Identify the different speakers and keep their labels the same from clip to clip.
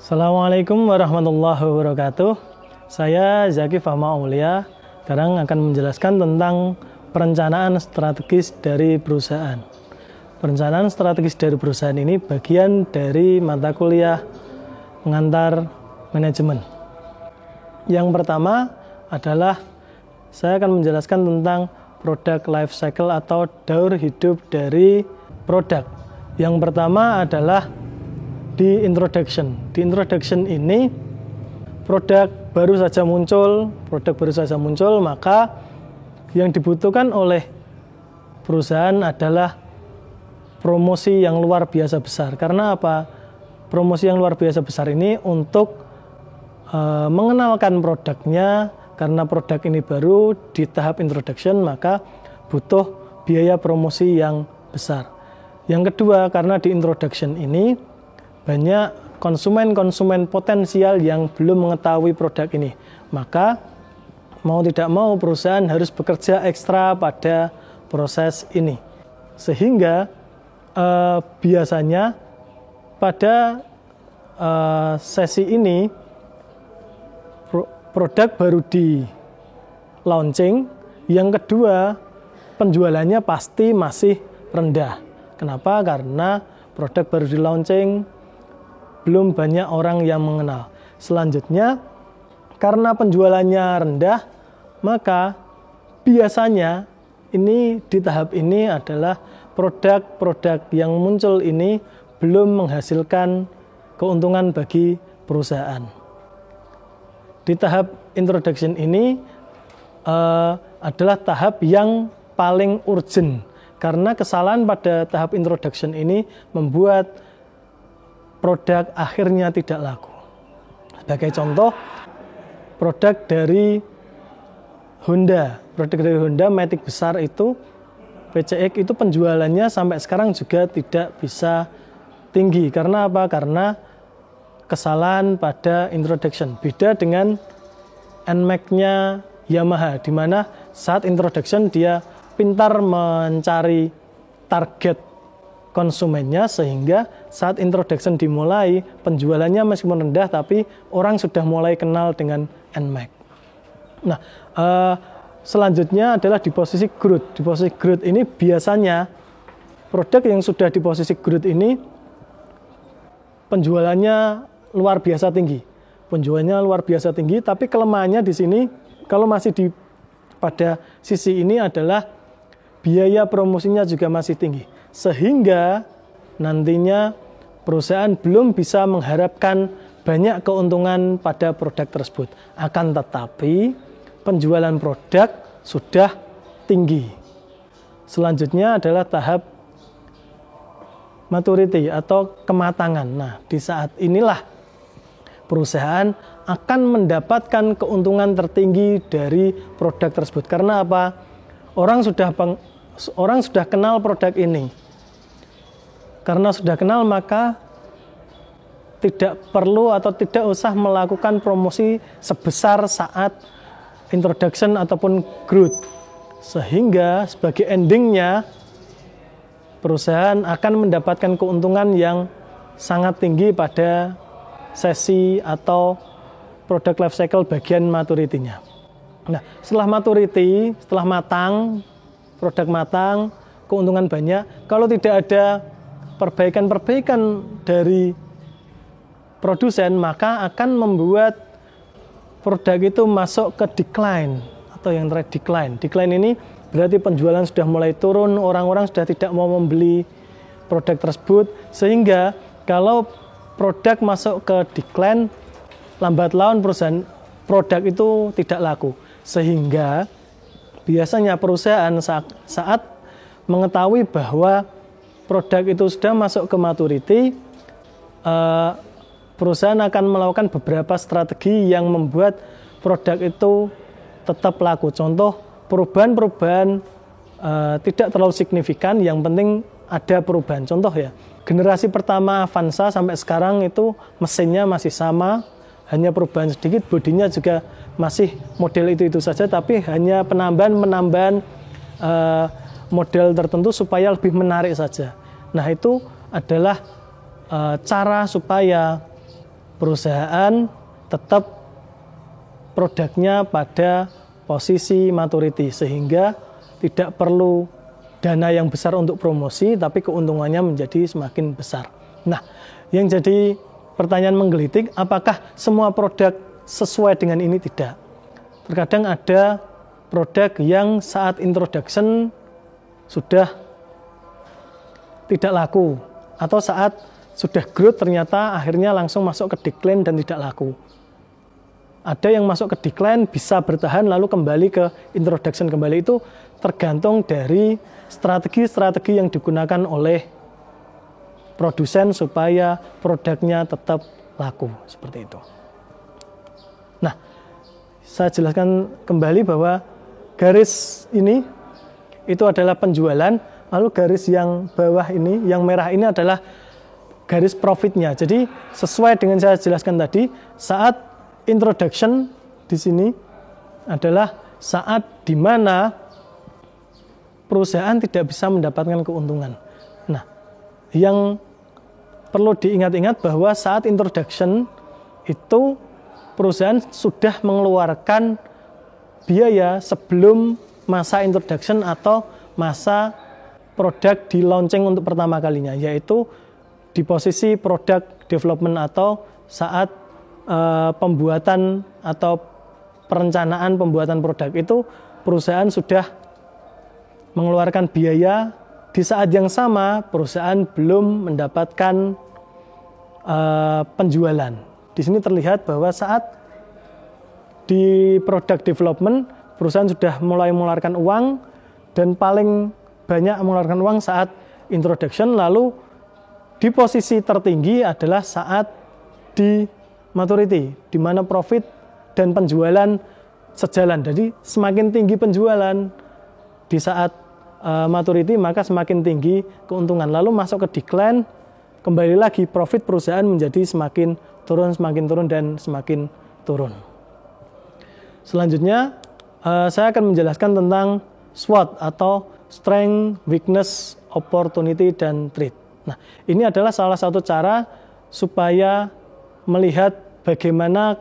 Speaker 1: Assalamualaikum warahmatullahi wabarakatuh. Saya Zaki Fahma Aulia. Sekarang akan menjelaskan tentang perencanaan strategis dari perusahaan. Perencanaan strategis dari perusahaan ini bagian dari mata kuliah pengantar manajemen. Yang pertama adalah saya akan menjelaskan tentang product life cycle atau daur hidup dari produk. Yang pertama adalah di introduction. Di introduction ini produk baru saja muncul, maka yang dibutuhkan oleh perusahaan adalah promosi yang luar biasa besar. Karena apa? Promosi yang luar biasa besar ini untuk mengenalkan produknya, karena produk ini baru di tahap introduction, maka butuh biaya promosi yang besar. Yang kedua, karena di introduction ini banyak konsumen-konsumen potensial yang belum mengetahui produk ini. Maka mau tidak mau perusahaan harus bekerja ekstra pada proses ini. Sehingga biasanya pada sesi ini produk baru di launching. Yang kedua, penjualannya pasti masih rendah. Kenapa? Karena produk baru di launching, belum banyak orang yang mengenal. Selanjutnya, karena penjualannya rendah, maka biasanya ini di tahap ini adalah produk-produk yang muncul ini belum menghasilkan keuntungan bagi perusahaan. Di tahap introduction ini adalah tahap yang paling urgent, karena kesalahan pada tahap introduction ini membuat produk akhirnya tidak laku. Sebagai contoh, produk dari Honda Matic besar itu, PCX itu penjualannya sampai sekarang juga tidak bisa tinggi. Karena apa? Karena kesalahan pada introduction. Beda dengan NMAX-nya Yamaha, di mana saat introduction dia pintar mencari target konsumennya, sehingga saat introduction dimulai, penjualannya meskipun rendah tapi orang sudah mulai kenal dengan NMAX. Nah, selanjutnya adalah di posisi growth. Di posisi growth ini biasanya produk yang sudah di posisi growth ini penjualannya luar biasa tinggi. Tapi kelemahannya di sini kalau masih pada sisi ini adalah biaya promosinya juga masih tinggi. Sehingga nantinya perusahaan belum bisa mengharapkan banyak keuntungan pada produk tersebut. Akan tetapi penjualan produk sudah tinggi. Selanjutnya adalah tahap maturity atau kematangan. Nah, di saat inilah perusahaan akan mendapatkan keuntungan tertinggi dari produk tersebut. Karena apa? Orang sudah kenal produk ini. Karena sudah kenal, maka tidak perlu atau tidak usah melakukan promosi sebesar saat introduction ataupun growth. Sehingga sebagai endingnya, perusahaan akan mendapatkan keuntungan yang sangat tinggi pada sesi atau product life cycle bagian maturity-nya. Nah, setelah maturity, setelah matang, produk matang, keuntungan banyak. Kalau tidak ada perbaikan-perbaikan dari produsen, maka akan membuat produk itu masuk ke decline atau yang terakhir decline. Decline ini berarti penjualan sudah mulai turun, orang-orang sudah tidak mau membeli produk tersebut, sehingga kalau produk masuk ke decline, lambat laun produk itu tidak laku. Sehingga biasanya perusahaan saat mengetahui bahwa produk itu sudah masuk ke maturity, perusahaan akan melakukan beberapa strategi yang membuat produk itu tetap laku. Contoh, perubahan-perubahan tidak terlalu signifikan, yang penting ada perubahan. Contoh ya, generasi pertama Avanza sampai sekarang itu mesinnya masih sama, hanya perubahan sedikit, bodinya juga masih model itu saja, tapi hanya penambahan model tertentu supaya lebih menarik saja. Nah, itu adalah cara supaya perusahaan tetap produknya pada posisi maturity, sehingga tidak perlu dana yang besar untuk promosi, tapi keuntungannya menjadi semakin besar. Nah, yang jadi pertanyaan menggelitik, apakah semua produk sesuai dengan ini? Tidak. Terkadang ada produk yang saat introduction sudah tidak laku, atau saat sudah growth ternyata akhirnya langsung masuk ke decline dan tidak laku. Ada yang masuk ke decline bisa bertahan lalu kembali ke introduction kembali. Itu tergantung dari strategi-strategi yang digunakan oleh produsen supaya produknya tetap laku, seperti itu. Nah, saya jelaskan kembali bahwa garis ini itu adalah penjualan, lalu garis yang bawah ini, yang merah ini adalah garis profitnya. Jadi sesuai dengan saya jelaskan tadi, saat introduction di sini adalah saat di mana perusahaan tidak bisa mendapatkan keuntungan. Nah, yang perlu diingat-ingat bahwa saat introduction itu perusahaan sudah mengeluarkan biaya sebelum masa introduction atau masa produk di launching untuk pertama kalinya, yaitu di posisi product development atau saat pembuatan atau perencanaan pembuatan produk itu perusahaan sudah mengeluarkan biaya. Di saat yang sama perusahaan belum mendapatkan penjualan. Di sini terlihat bahwa saat di product development perusahaan sudah mulai mengeluarkan uang dan paling banyak mengeluarkan uang saat introduction, lalu di posisi tertinggi adalah saat di maturity, di mana profit dan penjualan sejalan. Jadi semakin tinggi penjualan di saat maturity, maka semakin tinggi keuntungan. Lalu masuk ke decline, kembali lagi profit perusahaan menjadi semakin turun, dan semakin turun. Selanjutnya, saya akan menjelaskan tentang SWOT atau Strength, Weakness, Opportunity, dan Threat. Nah, ini adalah salah satu cara supaya melihat bagaimana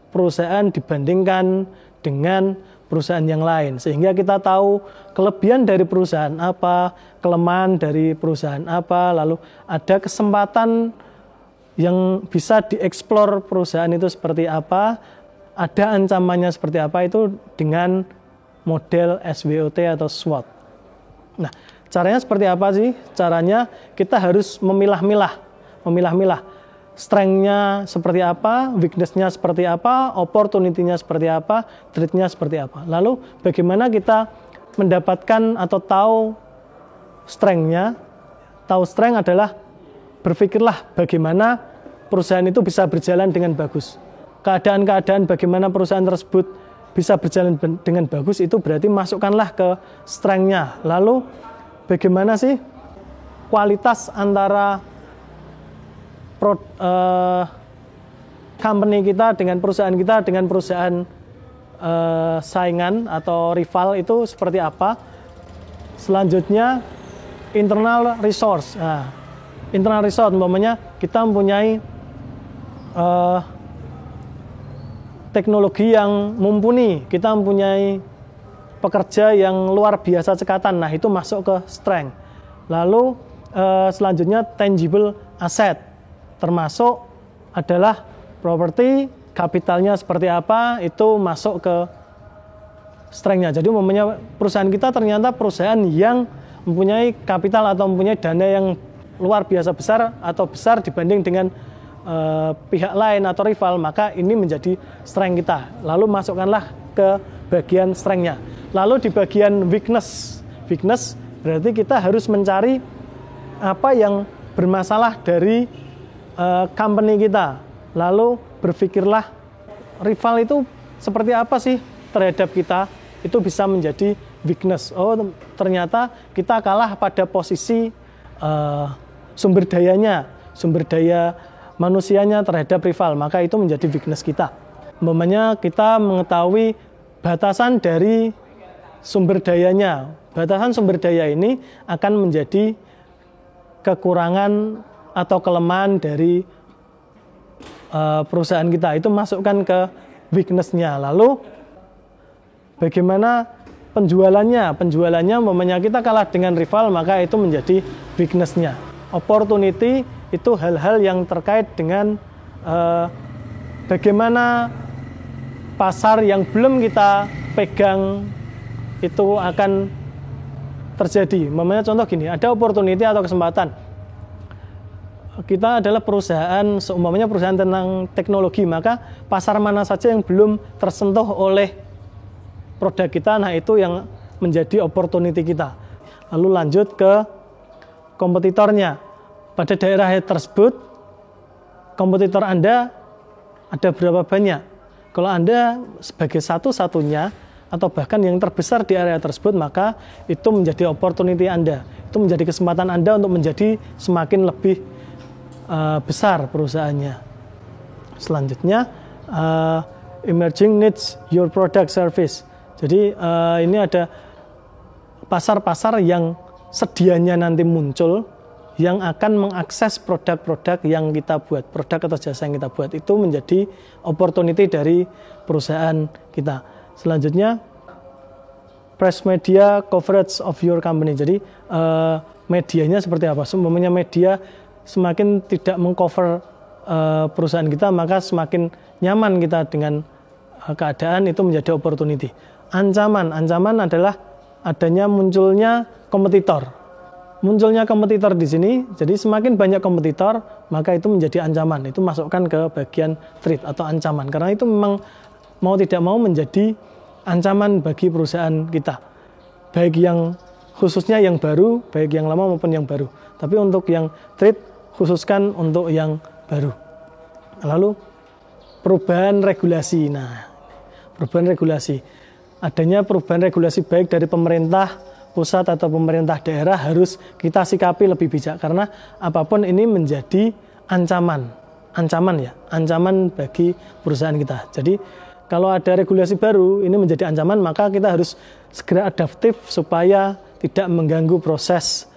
Speaker 1: perusahaan dibandingkan dengan perusahaan yang lain, sehingga kita tahu kelebihan dari perusahaan apa, kelemahan dari perusahaan apa, lalu ada kesempatan yang bisa dieksplor perusahaan itu seperti apa, ada ancamannya seperti apa, itu dengan model SWOT atau SWOT. Nah, caranya seperti apa sih? Caranya kita harus memilah-milah. Strength-nya seperti apa, weakness-nya seperti apa, opportunity-nya seperti apa, threat-nya seperti apa. Lalu bagaimana kita mendapatkan atau tahu strength-nya? Tahu strength adalah berpikirlah bagaimana perusahaan itu bisa berjalan dengan bagus. Keadaan-keadaan bagaimana perusahaan tersebut bisa berjalan dengan bagus itu berarti masukkanlah ke strength-nya. Lalu bagaimana sih kualitas antara company kita dengan perusahaan saingan atau rival itu seperti apa. Selanjutnya internal resource. Nah, internal resource umpamanya kita mempunyai teknologi yang mumpuni, kita mempunyai pekerja yang luar biasa cekatan. Nah, itu masuk ke strength. Lalu selanjutnya tangible asset, termasuk adalah properti, kapitalnya seperti apa, itu masuk ke strength-nya. Jadi umpamanya perusahaan kita ternyata perusahaan yang mempunyai kapital atau mempunyai dana yang luar biasa besar atau besar dibanding dengan pihak lain atau rival, maka ini menjadi strength kita. Lalu masukkanlah ke bagian strength-nya. Lalu di bagian weakness berarti kita harus mencari apa yang bermasalah dari company kita. Lalu berpikirlah rival itu seperti apa sih terhadap kita, itu bisa menjadi weakness. Oh, ternyata kita kalah pada posisi sumber daya manusianya terhadap rival, maka itu menjadi weakness kita. Umpamanya kita mengetahui batasan dari sumber dayanya. Batasan sumber daya ini akan menjadi kekurangan atau kelemahan dari perusahaan kita, itu masukkan ke weakness-nya. Lalu bagaimana penjualannya? Penjualannya umpamanya kita kalah dengan rival, maka itu menjadi weakness-nya. Opportunity itu hal-hal yang terkait dengan bagaimana pasar yang belum kita pegang itu akan terjadi. Umpamanya contoh gini, ada opportunity atau kesempatan. Kita adalah perusahaan, seumpamanya perusahaan tentang teknologi, maka pasar mana saja yang belum tersentuh oleh produk kita, nah itu yang menjadi opportunity kita. Lalu lanjut ke kompetitornya. Pada daerah tersebut, kompetitor Anda ada berapa banyak? Kalau Anda sebagai satu-satunya atau bahkan yang terbesar di area tersebut, maka itu menjadi opportunity Anda. Itu menjadi kesempatan Anda untuk menjadi semakin lebih besar perusahaannya. Selanjutnya, emerging needs your product service. Jadi ini ada pasar-pasar yang sedianya nanti muncul, yang akan mengakses produk-produk yang kita buat, produk atau jasa yang kita buat, itu menjadi opportunity dari perusahaan kita. Selanjutnya, press media coverage of your company. Jadi medianya seperti apa? Semuanya media semakin tidak mengcover perusahaan kita, maka semakin nyaman kita dengan keadaan, itu menjadi opportunity. Ancaman adalah adanya munculnya kompetitor. Munculnya kompetitor di sini, jadi semakin banyak kompetitor, maka itu menjadi ancaman. Itu masukkan ke bagian threat atau ancaman. Karena itu memang mau tidak mau menjadi ancaman bagi perusahaan kita. Baik yang khususnya yang baru, baik yang lama maupun yang baru. Tapi untuk yang threat, khususkan untuk yang baru. Lalu perubahan regulasi. Nah, perubahan regulasi. Adanya perubahan regulasi baik dari pemerintah pusat atau pemerintah daerah harus kita sikapi lebih bijak, karena apapun ini menjadi ancaman bagi perusahaan kita. Jadi kalau ada regulasi baru ini menjadi ancaman, maka kita harus segera adaptif supaya tidak mengganggu proses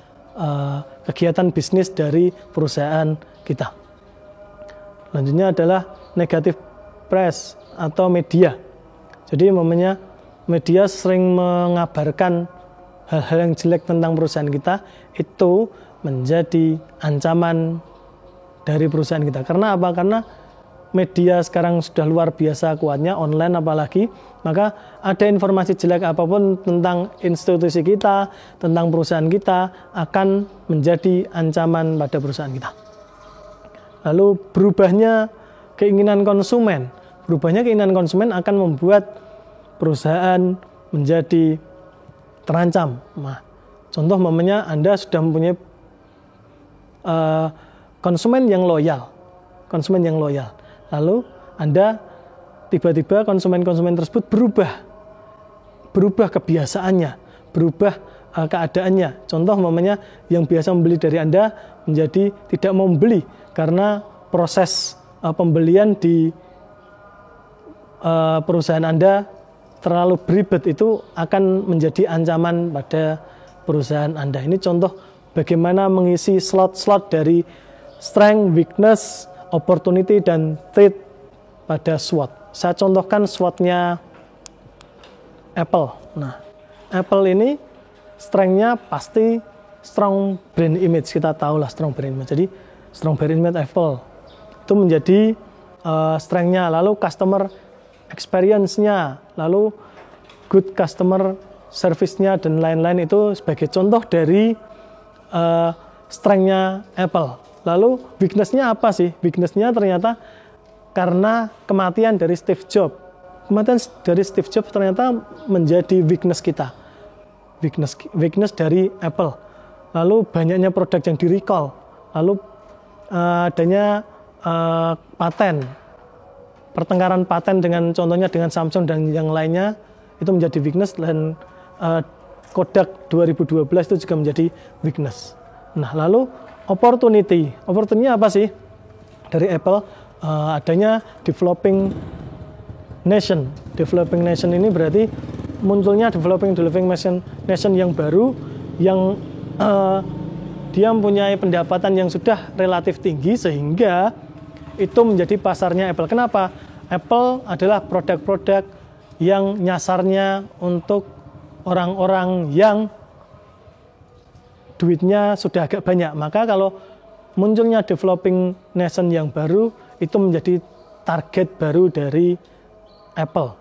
Speaker 1: kegiatan bisnis dari perusahaan kita. Selanjutnya adalah negative press atau media. Jadi umpamanya media sering mengabarkan hal-hal yang jelek tentang perusahaan kita, itu menjadi ancaman dari perusahaan kita. Karena apa? Karena media sekarang sudah luar biasa kuatnya, online apalagi, maka ada informasi jelek apapun tentang institusi kita, tentang perusahaan kita, akan menjadi ancaman pada perusahaan kita. Lalu berubahnya keinginan konsumen. Berubahnya keinginan konsumen akan membuat perusahaan menjadi terancam. Nah, contoh umpamanya Anda sudah mempunyai konsumen yang loyal, lalu Anda tiba-tiba konsumen-konsumen tersebut berubah kebiasaannya, berubah keadaannya. Contoh umpamanya yang biasa membeli dari Anda menjadi tidak mau membeli karena proses pembelian di perusahaan Anda terlalu beribet, itu akan menjadi ancaman pada perusahaan Anda. Ini contoh bagaimana mengisi slot-slot dari strength, weakness, opportunity, dan threat pada SWOT. Saya contohkan SWOT-nya Apple. Nah, Apple ini strength-nya pasti strong brand image. Kita tahu lah strong brand image. Jadi strong brand image Apple itu menjadi strength-nya. Lalu customer experience-nya, lalu good customer service-nya, dan lain-lain, itu sebagai contoh dari strength-nya Apple. Lalu weakness-nya apa sih? Weakness-nya ternyata karena kematian dari Steve Jobs. Kematian dari Steve Jobs ternyata menjadi weakness kita. Weakness dari Apple. Lalu banyaknya produk yang di-recall. Lalu adanya paten. Pertengkaran paten dengan contohnya dengan Samsung dan yang lainnya, itu menjadi weakness, dan Kodak 2012 itu juga menjadi weakness. Nah, lalu opportunity apa sih dari Apple? Adanya developing nation. Developing nation ini berarti munculnya developing nation yang baru, yang dia mempunyai pendapatan yang sudah relatif tinggi, sehingga itu menjadi pasarnya Apple. Kenapa? Apple adalah produk-produk yang nyasarnya untuk orang-orang yang duitnya sudah agak banyak. Maka kalau munculnya developing nation yang baru, itu menjadi target baru dari Apple.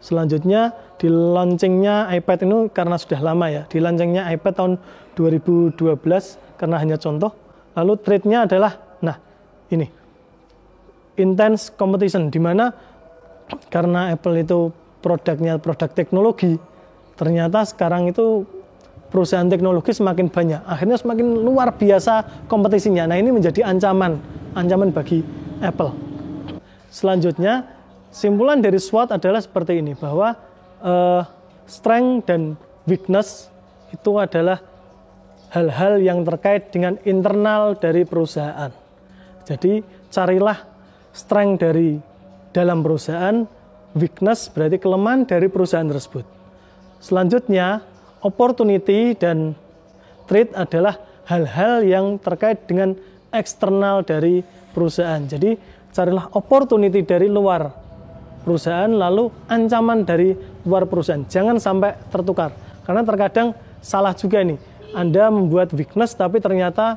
Speaker 1: Selanjutnya, di launchingnya iPad ini karena sudah lama ya, di launchingnya iPad tahun 2012 karena hanya contoh. Lalu trade-nya adalah, nah ini, intense competition, di mana karena Apple itu produknya produk teknologi, ternyata sekarang itu perusahaan teknologi semakin banyak, akhirnya semakin luar biasa kompetisinya. Nah ini menjadi ancaman bagi Apple. Selanjutnya, simpulan dari SWOT adalah seperti ini, bahwa strength dan weakness itu adalah hal-hal yang terkait dengan internal dari perusahaan. Jadi carilah strength dari dalam perusahaan, weakness berarti kelemahan dari perusahaan tersebut. Selanjutnya, opportunity dan threat adalah hal-hal yang terkait dengan eksternal dari perusahaan. Jadi carilah opportunity dari luar perusahaan, lalu ancaman dari luar perusahaan. Jangan sampai tertukar, karena terkadang salah juga nih. Anda membuat weakness tapi ternyata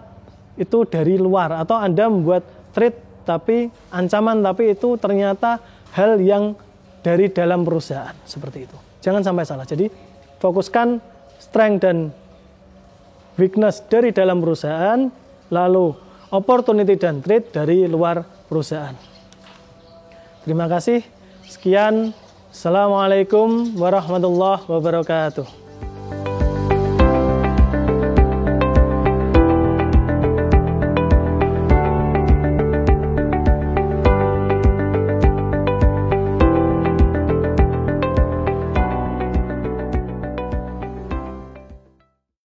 Speaker 1: itu dari luar, atau Anda membuat threat tapi ancaman tapi itu ternyata hal yang dari dalam perusahaan, seperti itu. Jangan sampai salah. Jadi fokuskan strength dan weakness dari dalam perusahaan, lalu opportunity dan threat dari luar perusahaan. Terima kasih. Sekian. Assalamualaikum warahmatullahi wabarakatuh.